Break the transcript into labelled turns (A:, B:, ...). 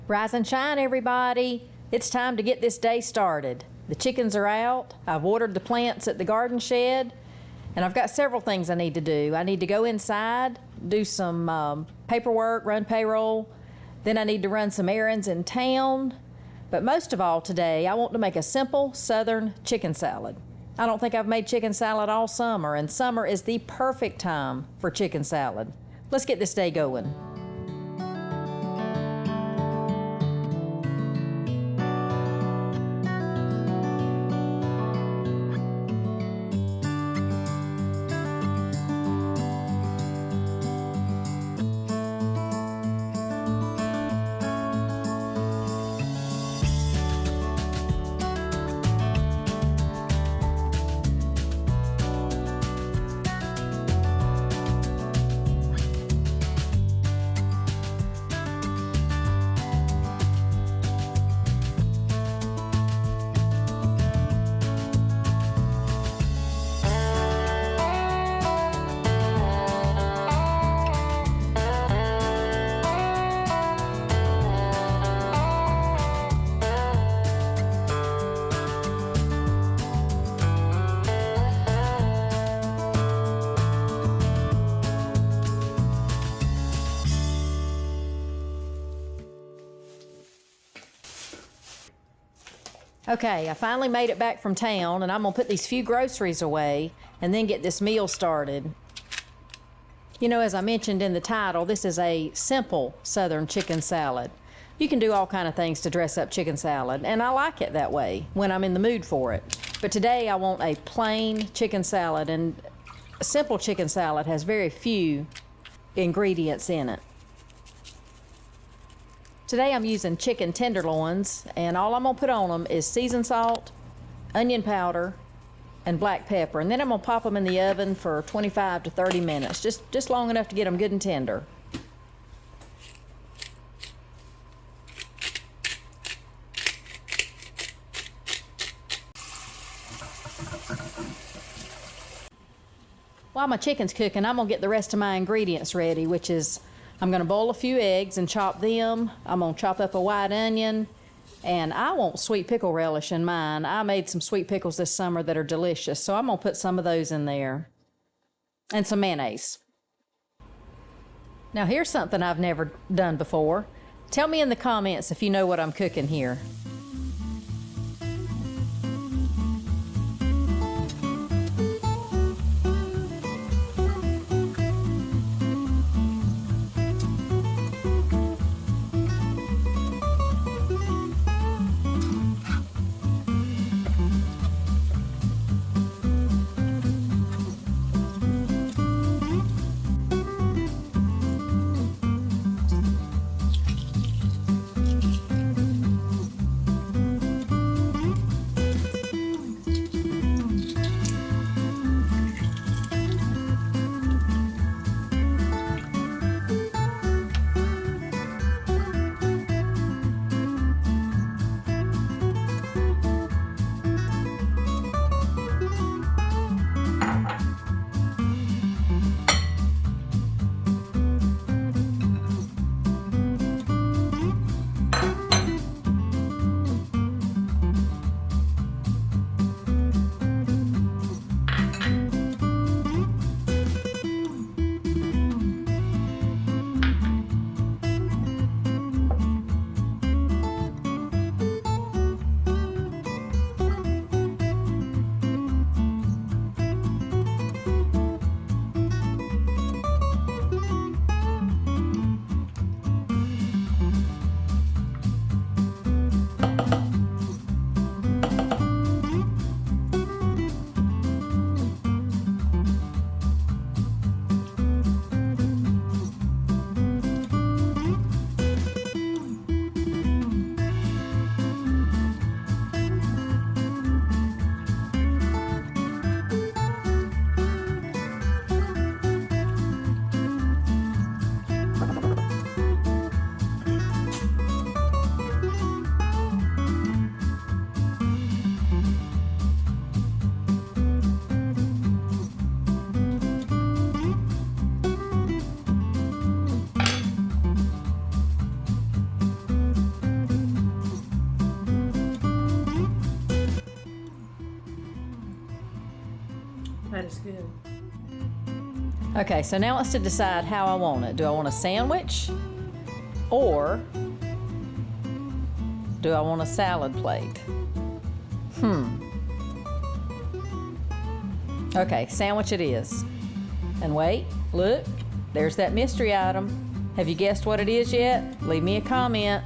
A: Rise and shine, everybody. It's time to get this day started. The chickens are out. I've watered the plants at the garden shed, and I've got several things I need to do. I need to go inside, do some paperwork, run payroll. Then I need to run some errands in town. But most of all today, I want to make a simple Southern chicken salad. I don't think I've made chicken salad all summer, and summer is the perfect time for chicken salad. Let's get this day going. Okay, I finally made it back from town, and I'm gonna put these few groceries away and then get this meal started. You know, as I mentioned in the title, this is a simple Southern chicken salad. You can do all kind of things to dress up chicken salad, and I like it that way when I'm in the mood for it. But today I want a plain chicken salad, and a simple chicken salad has very few ingredients in it. Today I'm using chicken tenderloins, and all I'm gonna put on them is seasoned salt, onion powder, and black pepper. And then I'm gonna pop them in the oven for 25 to 30 minutes, just long enough to get them good and tender. While my chicken's cooking, I'm gonna get the rest of my ingredients ready, which is I'm gonna boil a few eggs and chop them. I'm gonna chop up a white onion, and I want sweet pickle relish in mine. I made some sweet pickles this summer that are delicious, so I'm gonna put some of those in there. And some mayonnaise. Now here's something I've never done before. Tell me in the comments if you know what I'm cooking here.
B: That is good.
A: Okay, so now let's decide how I want it. Do I want a sandwich or do I want a salad plate? Okay, sandwich it is. And wait, look, there's that mystery item. Have you guessed what it is yet? Leave me a comment.